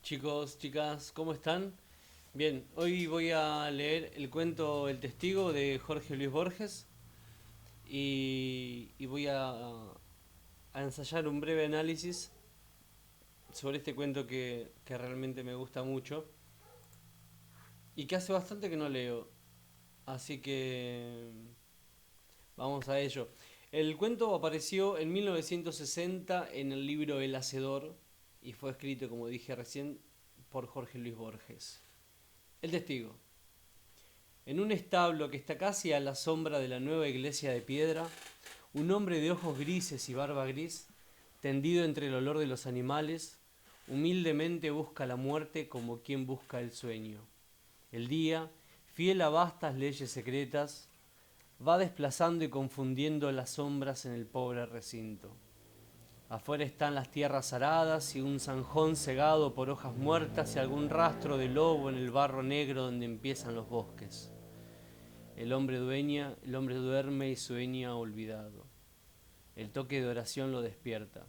Chicos, chicas, ¿cómo están? Bien, hoy voy a leer el cuento El Testigo de Jorge Luis Borges y voy a ensayar un breve análisis sobre este cuento que realmente me gusta mucho y que hace bastante que no leo. Así que vamos a ello. El cuento apareció en 1960 en el libro El Hacedor y fue escrito, como dije recién, por Jorge Luis Borges. El Testigo. En un establo que está casi a la sombra de la nueva iglesia de piedra, un hombre de ojos grises y barba gris, tendido entre el olor de los animales, humildemente busca la muerte como quien busca el sueño. El día, fiel a vastas leyes secretas, va desplazando y confundiendo las sombras en el pobre recinto. Afuera están las tierras aradas y un zanjón cegado por hojas muertas y algún rastro de lobo en el barro negro donde empiezan los bosques. El hombre duerme y sueña olvidado. El toque de oración lo despierta.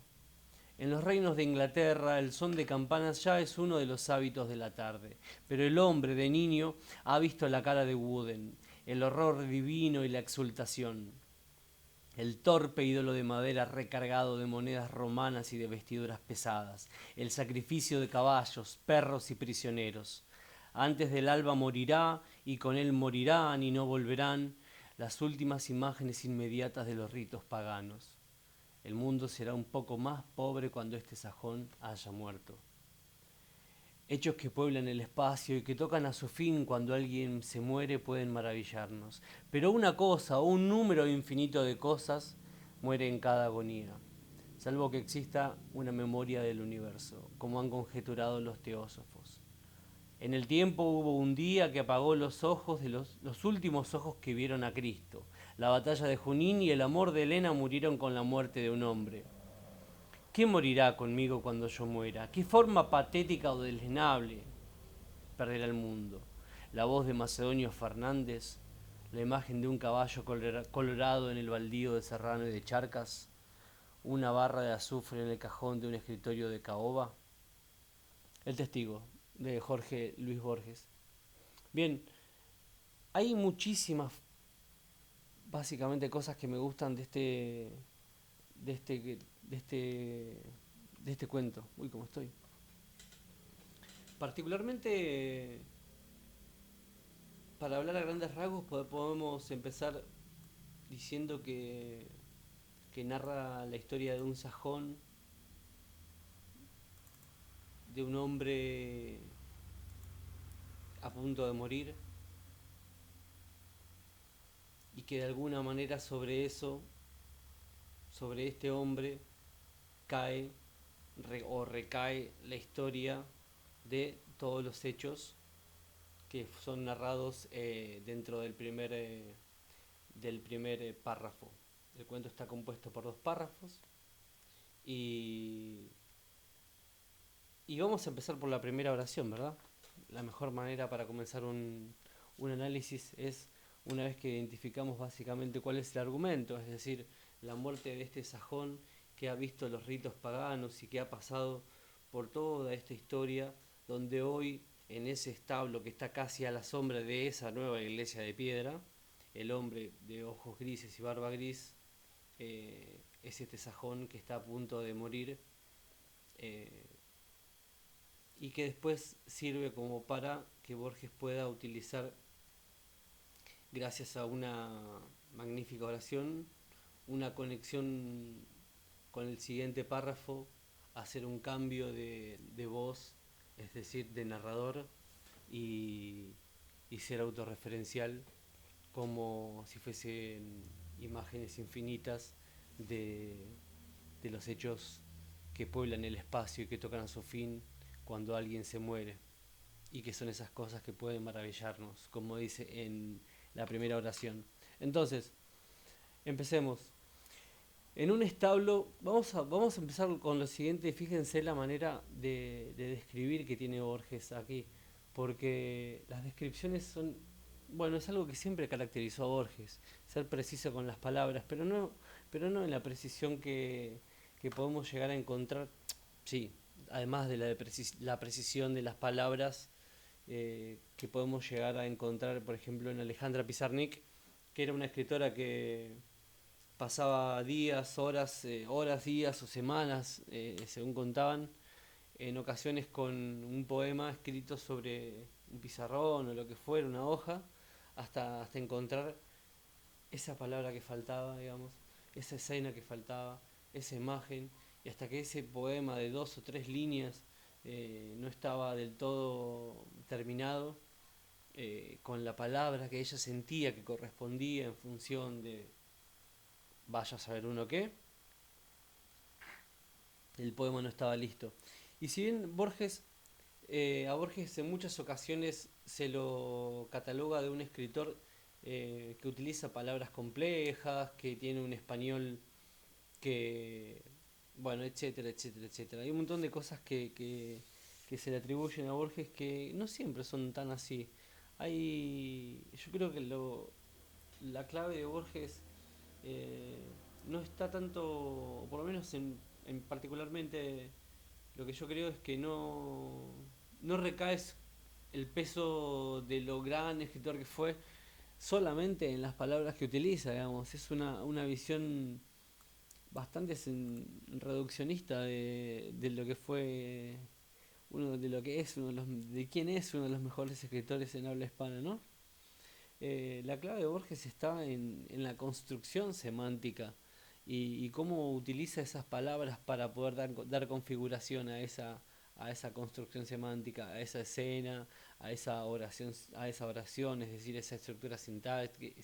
En los reinos de Inglaterra el son de campanas ya es uno de los hábitos de la tarde, pero el hombre de niño ha visto la cara de Wooden, el horror divino y la exultación. El torpe ídolo de madera recargado de monedas romanas y de vestiduras pesadas, el sacrificio de caballos, perros y prisioneros. Antes del alba morirá, y con él morirán y no volverán las últimas imágenes inmediatas de los ritos paganos. El mundo será un poco más pobre cuando este sajón haya muerto. Hechos que pueblan el espacio y que tocan a su fin cuando alguien se muere pueden maravillarnos. Pero una cosa o un número infinito de cosas muere en cada agonía, salvo que exista una memoria del universo, como han conjeturado los teósofos. En el tiempo hubo un día que apagó los ojos de los últimos ojos que vieron a Cristo. La batalla de Junín y el amor de Helena murieron con la muerte de un hombre. ¿Qué morirá conmigo cuando yo muera? ¿Qué forma patética o deslenable perderá el mundo? La voz de Macedonio Fernández, la imagen de un caballo colorado en el baldío de Serrano y de Charcas, una barra de azufre en el cajón de un escritorio de caoba. El testigo, de Jorge Luis Borges. Bien, hay muchísimas, básicamente, cosas que me gustan de este, de este, de este cuento. Uy, cómo estoy. Particularmente, para hablar a grandes rasgos, podemos empezar diciendo que narra la historia de un sajón, de un hombre a punto de morir, y que de alguna manera sobre eso, sobre este hombre, cae o recae la historia de todos los hechos que son narrados dentro del primer párrafo. El cuento está compuesto por dos párrafos y, y vamos a empezar por la primera oración, ¿verdad? La mejor manera para comenzar un análisis es una vez que identificamos básicamente cuál es el argumento, es decir, la muerte de este sajón que ha visto los ritos paganos y que ha pasado por toda esta historia, donde hoy en ese establo que está casi a la sombra de esa nueva iglesia de piedra, el hombre de ojos grises y barba gris es este sajón que está a punto de morir, eh, y que después sirve como para que Borges pueda utilizar, gracias a una magnífica oración, una conexión con el siguiente párrafo, hacer un cambio de voz, es decir, de narrador, y, y ser autorreferencial, como si fuesen imágenes infinitas de, de los hechos que pueblan el espacio y que tocan a su fin cuando alguien se muere, y que son esas cosas que pueden maravillarnos, como dice en la primera oración. Entonces, empecemos. En un establo, vamos a empezar con lo siguiente. Fíjense la manera de describir que tiene Borges aquí, porque las descripciones son, bueno, es algo que siempre caracterizó a Borges, ser preciso con las palabras, pero no en la precisión que podemos llegar a encontrar. Sí, además de la precisión de las palabras que podemos llegar a encontrar, por ejemplo, en Alejandra Pizarnik, que era una escritora que pasaba días, horas, días o semanas, según contaban, en ocasiones con un poema escrito sobre un pizarrón o lo que fuera, una hoja, hasta encontrar esa palabra que faltaba, digamos, esa escena que faltaba, esa imagen, y hasta que ese poema de 2 o 3 líneas no estaba del todo terminado, con la palabra que ella sentía que correspondía en función de vaya a saber uno qué, el poema no estaba listo. Y si bien a Borges en muchas ocasiones se lo cataloga de un escritor que utiliza palabras complejas, que tiene un español que, bueno, etcétera, etcétera, etcétera. Hay un montón de cosas que se le atribuyen a Borges que no siempre son tan así. Yo creo que la clave de Borges eh, no está tanto, por lo menos en particularmente lo que yo creo es que no recae el peso de lo gran escritor que fue solamente en las palabras que utiliza, digamos. Es una visión bastante reduccionista de lo que fue de lo que es de quién es uno de los mejores escritores en habla hispana, ¿no? La clave de Borges está en la construcción semántica y cómo utiliza esas palabras para poder dar configuración a esa construcción semántica, a esa escena, a esa oración, es decir, esa estructura sintáctica,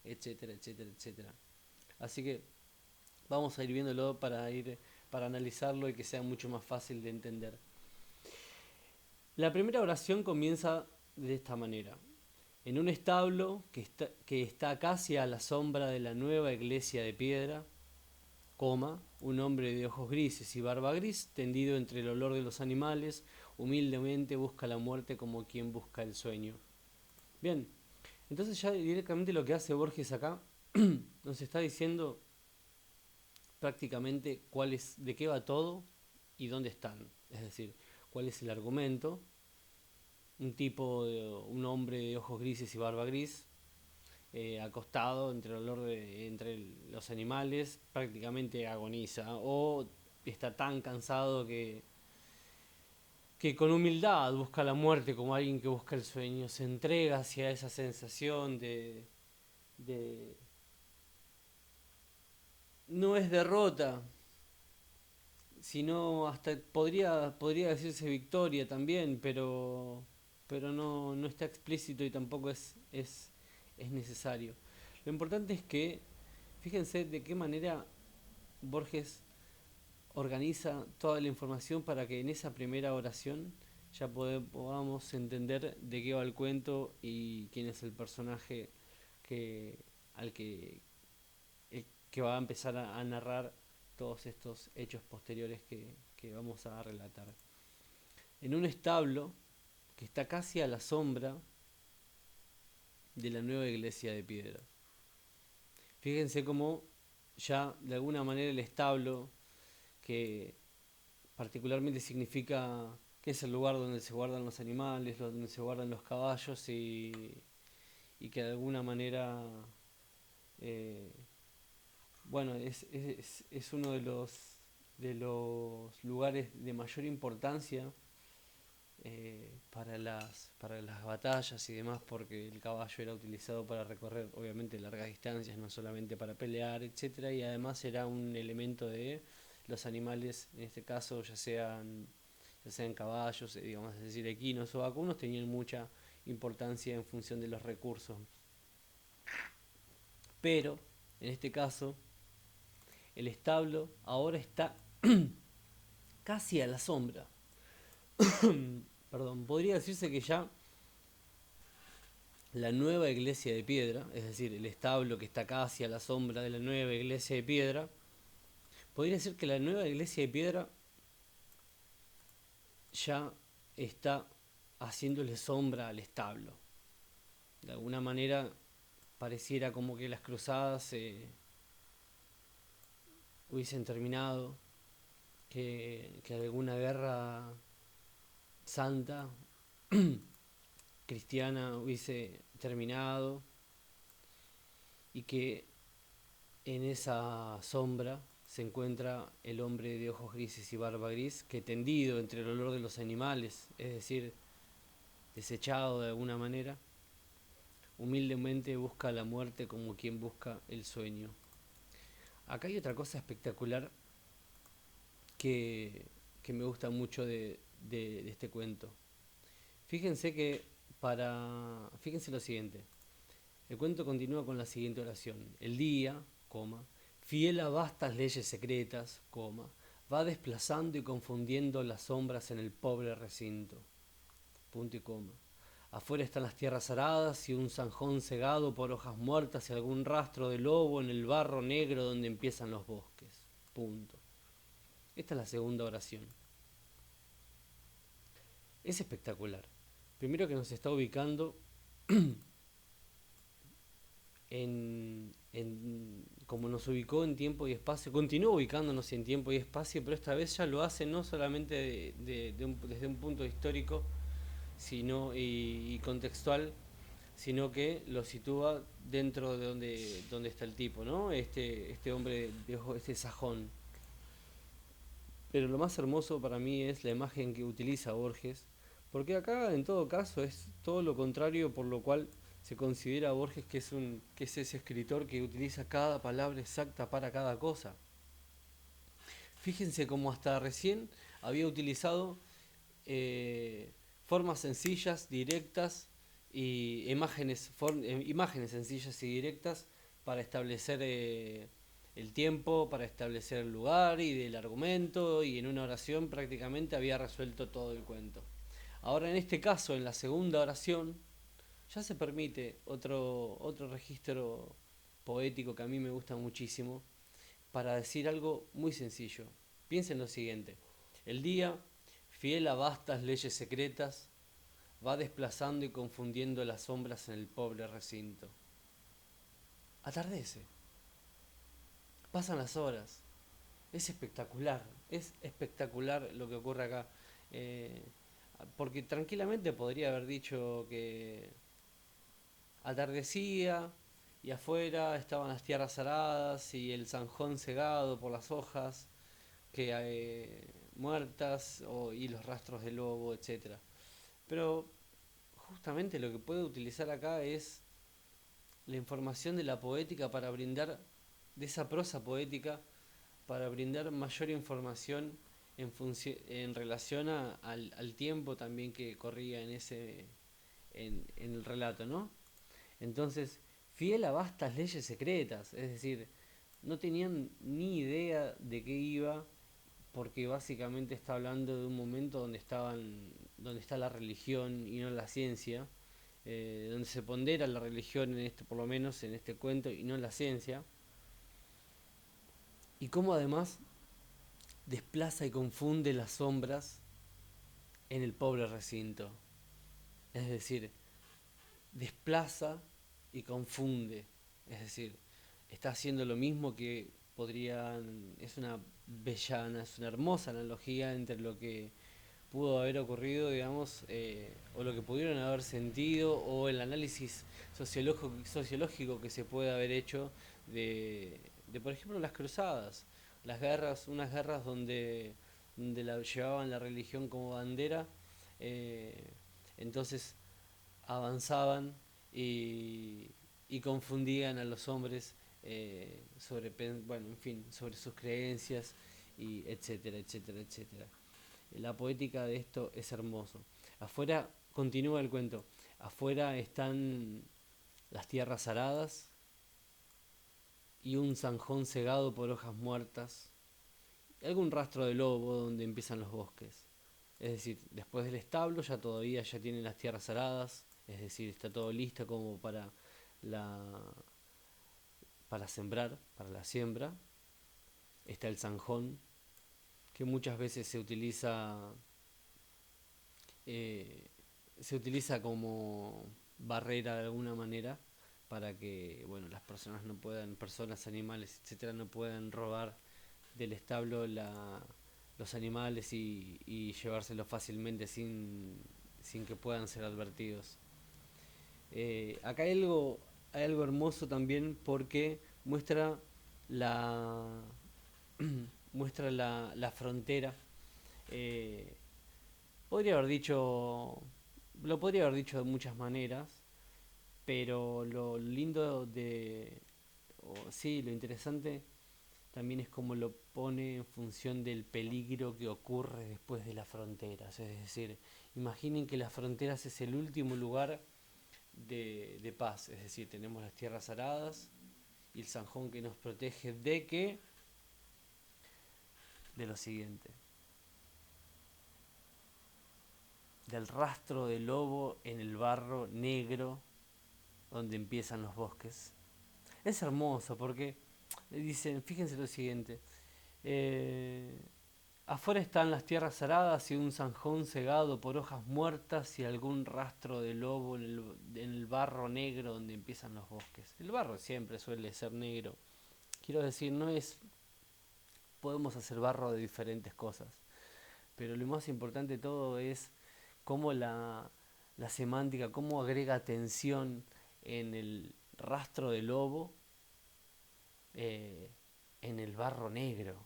etcétera, etcétera, etcétera. Así que vamos a ir viéndolo para analizarlo y que sea mucho más fácil de entender. La primera oración comienza de esta manera. En un establo que está casi a la sombra de la nueva iglesia de piedra, un hombre de ojos grises y barba gris, tendido entre el olor de los animales, humildemente busca la muerte como quien busca el sueño. Bien, entonces ya directamente lo que hace Borges acá nos está diciendo prácticamente de qué va todo y dónde están. Es decir, cuál es el argumento. Un hombre de ojos grises y barba gris, acostado entre los animales, prácticamente agoniza o está tan cansado que con humildad busca la muerte como alguien que busca el sueño, se entrega hacia esa sensación de no es derrota, sino hasta podría decirse victoria también, pero no está explícito y tampoco es necesario. Lo importante es que, fíjense de qué manera Borges organiza toda la información para que en esa primera oración ya podamos entender de qué va el cuento y quién es el personaje que, al que va a empezar a narrar todos estos hechos posteriores que vamos a relatar. En un establo que está casi a la sombra de la nueva iglesia de piedra. Fíjense cómo ya de alguna manera el establo, que particularmente significa que es el lugar donde se guardan los animales, donde se guardan los caballos y que de alguna manera eh, bueno, es uno de los lugares de mayor importancia para las batallas y demás, porque el caballo era utilizado para recorrer obviamente largas distancias, no solamente para pelear, etcétera, y además era un elemento de los animales, en este caso ya sean caballos, digamos, es decir, equinos o vacunos, tenían mucha importancia en función de los recursos. Pero, en este caso, el establo ahora está casi a la sombra. Perdón, podría decirse que ya la nueva iglesia de piedra, es decir, el establo que está casi a la sombra de la nueva iglesia de piedra, podría decir que la nueva iglesia de piedra ya está haciéndole sombra al establo. De alguna manera pareciera como que las cruzadas hubiesen terminado, que alguna guerra santa, cristiana, hubiese terminado y que en esa sombra se encuentra el hombre de ojos grises y barba gris que, tendido entre el olor de los animales, es decir, desechado de alguna manera, humildemente busca la muerte como quien busca el sueño. Acá hay otra cosa espectacular que, que me gusta mucho de este cuento. Fíjense que Fíjense lo siguiente. El cuento continúa con la siguiente oración. El día, coma, fiel a vastas leyes secretas, coma, va desplazando y confundiendo las sombras en el pobre recinto. Punto y coma. Afuera están las tierras aradas y un zanjón cegado por hojas muertas y algún rastro de lobo en el barro negro donde empiezan los bosques. Punto. Esta es la segunda oración. Es espectacular. Primero que nos está ubicando como nos ubicó en tiempo y espacio, continúa ubicándonos en tiempo y espacio, pero esta vez ya lo hace no solamente desde un punto histórico y contextual, sino que lo sitúa dentro de donde está el tipo, ¿no? Este hombre de ojo, este sajón. Pero lo más hermoso para mí es la imagen que utiliza Borges, porque acá en todo caso es todo lo contrario, por lo cual se considera a Borges que es ese escritor que utiliza cada palabra exacta para cada cosa. Fíjense cómo hasta recién había utilizado formas sencillas, directas y imágenes sencillas y directas para establecer el tiempo, para establecer el lugar y del argumento, y en una oración prácticamente había resuelto todo el cuento. Ahora en este caso, en la segunda oración, ya se permite otro registro poético que a mí me gusta muchísimo para decir algo muy sencillo. Piensen lo siguiente: el día, fiel a vastas leyes secretas, va desplazando y confundiendo las sombras en el pobre recinto. Atardece, pasan las horas. Es espectacular lo que ocurre acá. Eh, Porque tranquilamente podría haber dicho que atardecía y afuera estaban las tierras aradas y el zanjón cegado por las hojas que muertas y los rastros del lobo, etcétera. Pero justamente lo que puede utilizar acá es la información de la poética para brindar, de esa prosa poética, para brindar mayor información en relación al tiempo también que corría en el relato, ¿no? Entonces, fiel a vastas leyes secretas, es decir, no tenían ni idea de qué iba, porque básicamente está hablando de un momento donde está la religión y no la ciencia, donde se pondera la religión por lo menos en este cuento, y no la ciencia, y cómo además desplaza y confunde las sombras en el pobre recinto. Es decir, desplaza y confunde. Es decir, está haciendo lo mismo que es una es una hermosa analogía entre lo que pudo haber ocurrido, digamos, o lo que pudieron haber sentido, o el análisis sociológico que se puede haber hecho por ejemplo, las cruzadas, unas guerras donde llevaban la religión como bandera, eh, entonces avanzaban y confundían a los hombres sobre sus creencias, y etcétera, etcétera, etcétera. La poética de esto es hermoso. Afuera, continúa el cuento, afuera están las tierras aradas y un zanjón cegado por hojas muertas, y algún rastro de lobo donde empiezan los bosques. Es decir, después del establo ya tienen las tierras aradas, es decir, está todo listo como la para sembrar, para la siembra. Está el zanjón, que muchas veces eh, se utiliza como barrera de alguna manera para que, bueno, las personas personas, animales, etcétera, no puedan robar del establo los animales y llevárselos fácilmente sin que puedan ser advertidos. Acá hay algo hermoso también porque la, muestra la frontera. Eh, podría haber dicho, lo podría haber dicho de muchas maneras, pero lo lindo sí, lo interesante también es cómo lo pone en función del peligro que ocurre después de las fronteras. Es decir, imaginen que las fronteras es el último lugar de paz. Es decir, tenemos las tierras aradas y el Sanjón que nos protege de qué, de lo siguiente, del rastro del lobo en el barro negro donde empiezan los bosques. Es hermoso porque dicen, fíjense lo siguiente, eh, afuera están las tierras aradas y un zanjón cegado por hojas muertas y algún rastro de lobo en el barro negro donde empiezan los bosques. El barro siempre suele ser negro. Quiero decir, no es, podemos hacer barro de diferentes cosas, pero lo más importante de todo es cómo la semántica, cómo agrega tensión en el rastro de lobo, eh, en el barro negro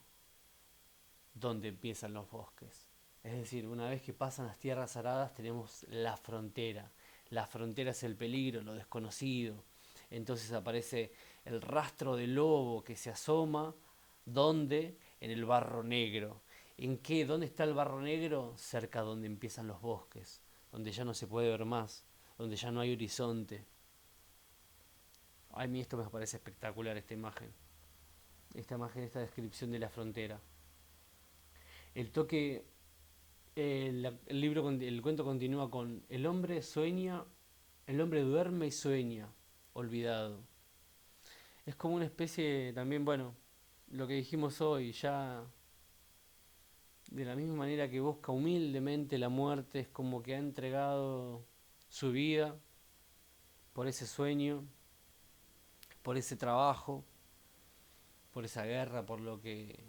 donde empiezan los bosques. Es decir, una vez que pasan las tierras aradas tenemos la frontera. La frontera es el peligro, lo desconocido. Entonces aparece el rastro del lobo que se asoma. ¿Dónde? En el barro negro. ¿En qué? ¿Dónde está el barro negro? Cerca donde empiezan los bosques, donde ya no se puede ver más, donde ya no hay horizonte. A mí esto me parece espectacular, esta imagen, esta descripción de la frontera. El toque, el cuento continúa con el hombre sueña, el hombre duerme y sueña, olvidado. Es como una especie también, bueno, lo que dijimos hoy, ya de la misma manera que busca humildemente la muerte, es como que ha entregado su vida por ese sueño, por ese trabajo, por esa guerra, por lo que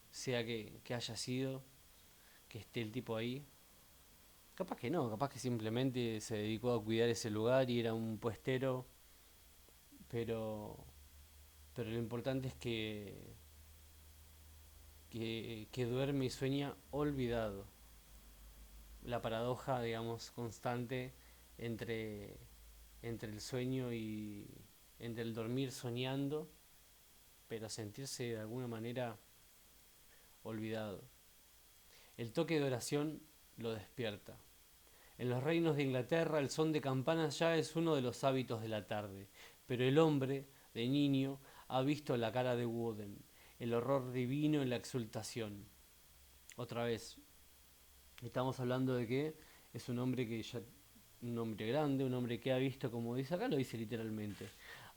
sea que haya sido, que esté el tipo ahí. Capaz que no, capaz que simplemente se dedicó a cuidar ese lugar y era un puestero, pero, pero lo importante es que duerme y sueña olvidado. La paradoja, digamos, constante entre, entre el sueño y entre el dormir soñando, pero sentirse de alguna manera olvidado. El toque de oración lo despierta. En los reinos de Inglaterra el son de campanas ya es uno de los hábitos de la tarde, pero el hombre, de niño, ha visto la cara de Wooden, el horror divino en la exultación. Otra vez, estamos hablando de que es un hombre que ya, un hombre grande, un hombre que ha visto, como dice acá, lo dice literalmente,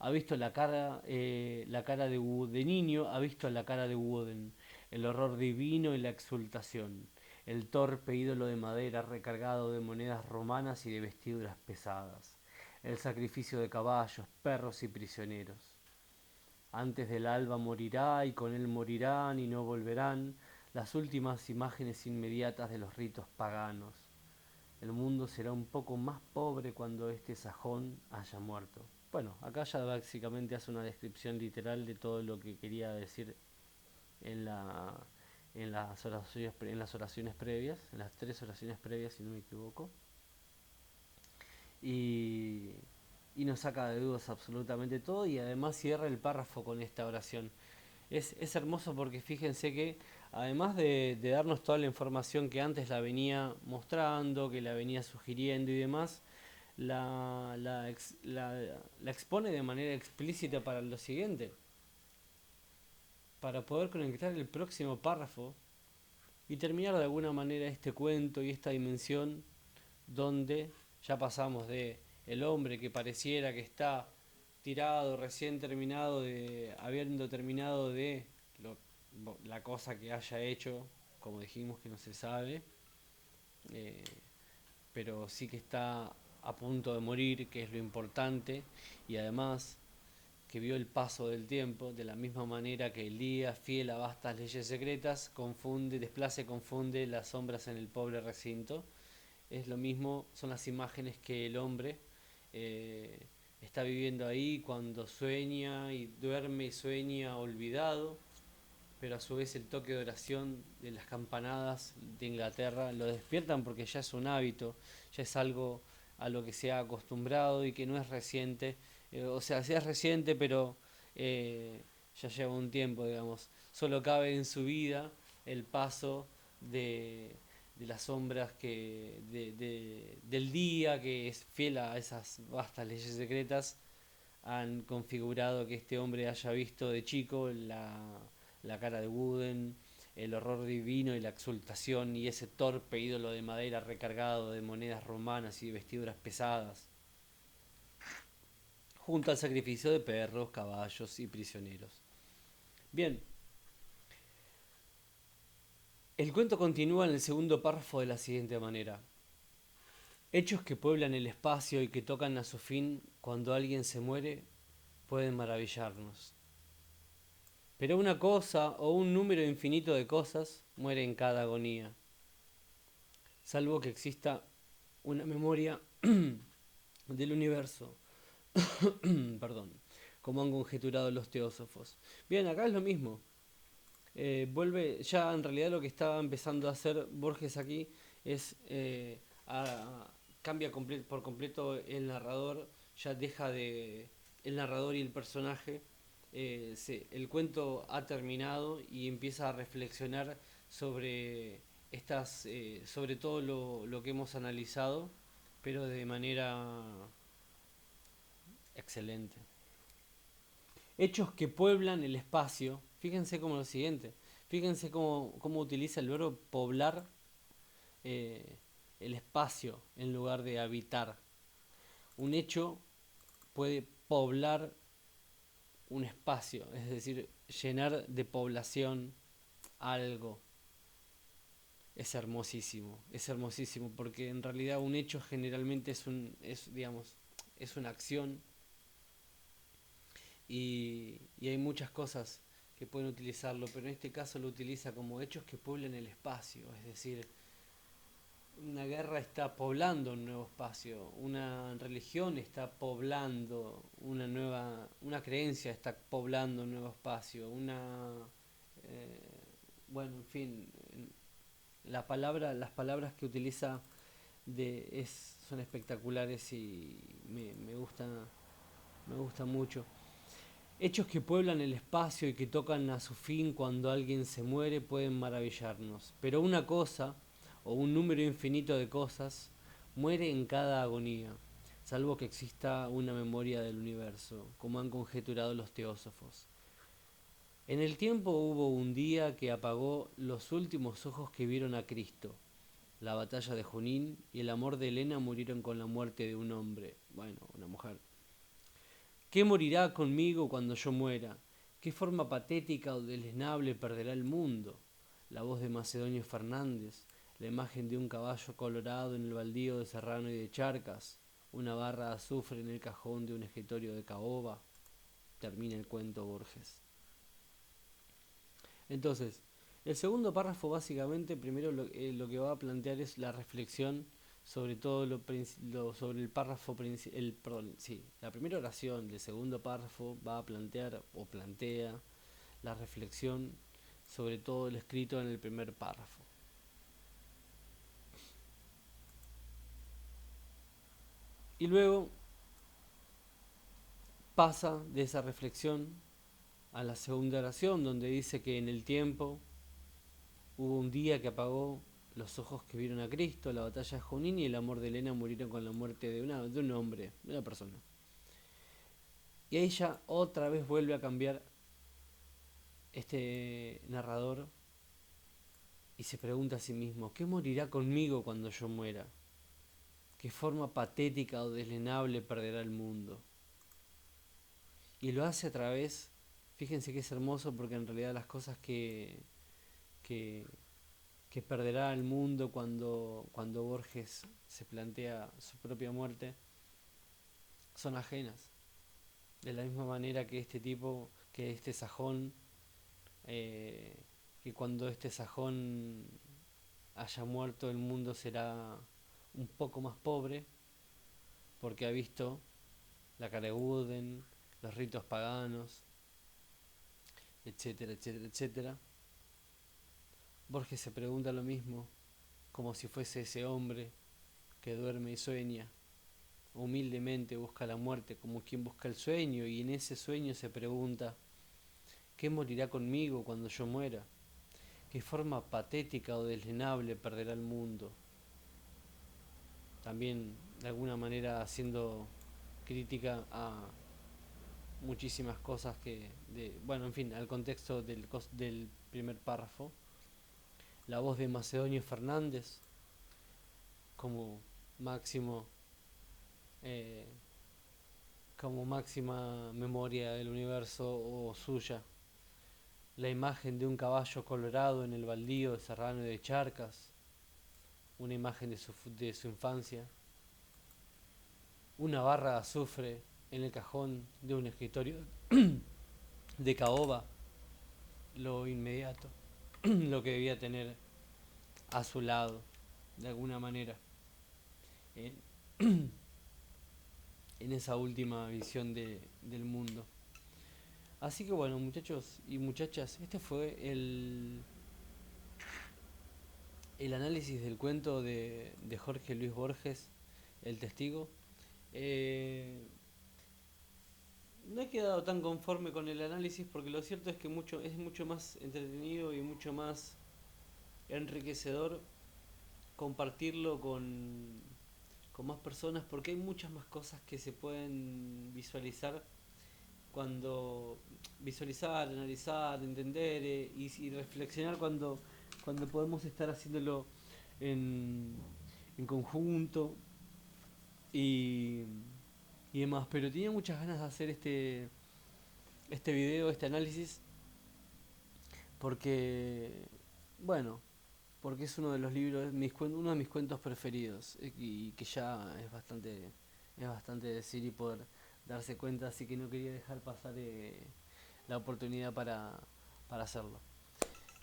ha visto la cara de niño, ha visto la cara de Wooden, el horror divino y la exultación, el torpe ídolo de madera recargado de monedas romanas y de vestiduras pesadas, el sacrificio de caballos, perros y prisioneros. Antes del alba morirá y con él morirán y no volverán las últimas imágenes inmediatas de los ritos paganos. El mundo será un poco más pobre cuando este sajón haya muerto. Bueno, acá ya básicamente hace una descripción literal de todo lo que quería decir en, la, en las oraciones previas, en las tres oraciones previas, si no me equivoco. Y, y nos saca de dudas absolutamente todo y además cierra el párrafo con esta oración. Es hermoso porque fíjense que además de darnos toda la información que antes la venía mostrando, que la venía sugiriendo y demás, la expone de manera explícita para lo siguiente, para poder conectar el próximo párrafo y terminar de alguna manera este cuento y esta dimensión donde ya pasamos de el hombre que pareciera que está tirado, recién terminado de, habiendo terminado de la cosa que haya hecho, como dijimos que no se sabe, eh, pero sí que está a punto de morir, que es lo importante, y además que vio el paso del tiempo, de la misma manera que Elías, fiel a vastas leyes secretas, desplaza y confunde las sombras en el pobre recinto. Es lo mismo, son las imágenes que el hombre eh, está viviendo ahí cuando sueña y duerme y sueña olvidado, pero a su vez el toque de oración de las campanadas de Inglaterra lo despiertan porque ya es un hábito, ya es algo a lo que se ha acostumbrado y que no es reciente, o sea, sí es reciente, pero ya lleva un tiempo, digamos. Solo cabe en su vida el paso de, de las sombras del día, que es fiel a esas vastas leyes secretas, han configurado que este hombre haya visto de chico la cara de Wooden, el horror divino y la exultación y ese torpe ídolo de madera recargado de monedas romanas y de vestiduras pesadas, junto al sacrificio de perros, caballos y prisioneros. Bien, el cuento continúa en el segundo párrafo de la siguiente manera. Hechos que pueblan el espacio y que tocan a su fin cuando alguien se muere pueden maravillarnos. Pero una cosa o un número infinito de cosas muere en cada agonía, salvo que exista una memoria del universo, perdón, como han conjeturado los teósofos. Bien, acá es lo mismo. Vuelve, ya en realidad lo que estaba empezando a hacer Borges aquí es cambia por completo el narrador, ya deja de el narrador y el personaje. El cuento ha terminado y empieza a reflexionar sobre sobre todo lo que hemos analizado, pero de manera excelente. Hechos que pueblan el espacio. Fíjense como lo siguiente. Fíjense cómo utiliza el verbo poblar eh, el espacio en lugar de habitar. Un hecho puede poblar un espacio, es decir, llenar de población algo. Es hermosísimo, porque en realidad un hecho generalmente digamos, es una acción y hay muchas cosas que pueden utilizarlo, pero en este caso lo utiliza como hechos que pueblen el espacio, es decir, una guerra está poblando un nuevo espacio, una religión está poblando una creencia está poblando un nuevo espacio, eh, bueno, en fin, las palabras que utiliza son espectaculares y me gusta mucho. Hechos que pueblan el espacio y que tocan a su fin cuando alguien se muere pueden maravillarnos, pero una cosa, o un número infinito de cosas, muere en cada agonía, salvo que exista una memoria del universo, como han conjeturado los teósofos. En el tiempo hubo un día que apagó los últimos ojos que vieron a Cristo. La batalla de Junín y el amor de Helena murieron con la muerte de un hombre, bueno, una mujer. ¿Qué morirá conmigo cuando yo muera? ¿Qué forma patética o deleznable perderá el mundo? La voz de Macedonio Fernández, la imagen de un caballo colorado en el baldío de Serrano y de Charcas, una barra de azufre en el cajón de un escritorio de caoba. Termina el cuento Borges. Entonces, el segundo párrafo básicamente, primero lo que va a plantear es la reflexión sobre todo sobre el párrafo perdón, sí, la primera oración del segundo párrafo va a plantear o plantea la reflexión sobre todo lo escrito en el primer párrafo. Y luego pasa de esa reflexión a la segunda oración donde dice que en el tiempo hubo un día que apagó los ojos que vieron a Cristo, la batalla de Junín y el amor de Helena murieron con la muerte de un hombre, de una persona. Y ahí ya otra vez vuelve a cambiar este narrador y se pregunta a sí mismo, ¿qué morirá conmigo cuando yo muera? ¿Qué forma patética o deslenable perderá el mundo? Y lo hace a través, fíjense que es hermoso porque en realidad las cosas que, que perderá el mundo cuando Borges se plantea su propia muerte son ajenas. De la misma manera que este tipo, que este sajón, eh, que cuando este sajón haya muerto el mundo será un poco más pobre, porque ha visto la Careguden, los ritos paganos, etcétera, etcétera, etcétera. Borges se pregunta lo mismo, como si fuese ese hombre que duerme y sueña. Humildemente busca la muerte como quien busca el sueño, y en ese sueño se pregunta, ¿qué morirá conmigo cuando yo muera? ¿Qué forma patética o deslenable perderá el mundo? También de alguna manera haciendo crítica a muchísimas cosas bueno, en fin, al contexto del primer párrafo. La voz de Macedonio Fernández como máximo, eh, como máxima memoria del universo o suya. La imagen de un caballo colorado en el baldío de Serrano de Charcas, una imagen de su infancia. Una barra de azufre en el cajón de un escritorio de caoba, lo inmediato, lo que debía tener a su lado, de alguna manera, en, en esa última visión del mundo. Así que bueno, muchachos y muchachas, este fue el análisis del cuento de Jorge Luis Borges, El Testigo. Eh, no he quedado tan conforme con el análisis porque lo cierto es que es mucho más entretenido y mucho más enriquecedor compartirlo con más personas porque hay muchas más cosas que se pueden visualizar cuando visualizar, analizar, entender y reflexionar cuando podemos estar haciéndolo en, en conjunto y, y demás. Pero tenía muchas ganas de hacer este video, este análisis, porque, bueno, porque es uno de los libros, uno de mis cuentos preferidos y que ya es bastante decir y poder darse cuenta, así que no quería dejar pasar la oportunidad para hacerlo.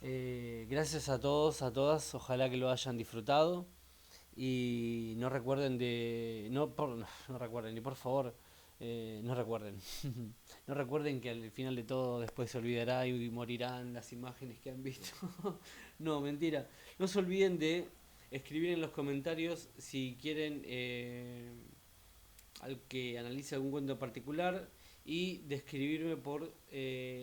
Gracias a todos, a todas, ojalá que lo hayan disfrutado y no recuerden no recuerden, y por favor, no recuerden, no recuerden que al final de todo después se olvidará y morirán las imágenes que han visto. No, mentira. No se olviden de escribir en los comentarios si quieren al que analice algún cuento particular y de escribirme por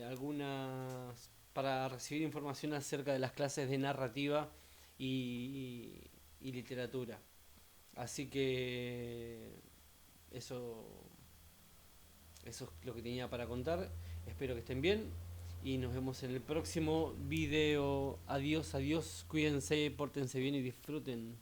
algunas para recibir información acerca de las clases de narrativa y literatura. Así que eso, eso es lo que tenía para contar. Espero que estén bien y nos vemos en el próximo video. Adiós, adiós, cuídense, pórtense bien y disfruten.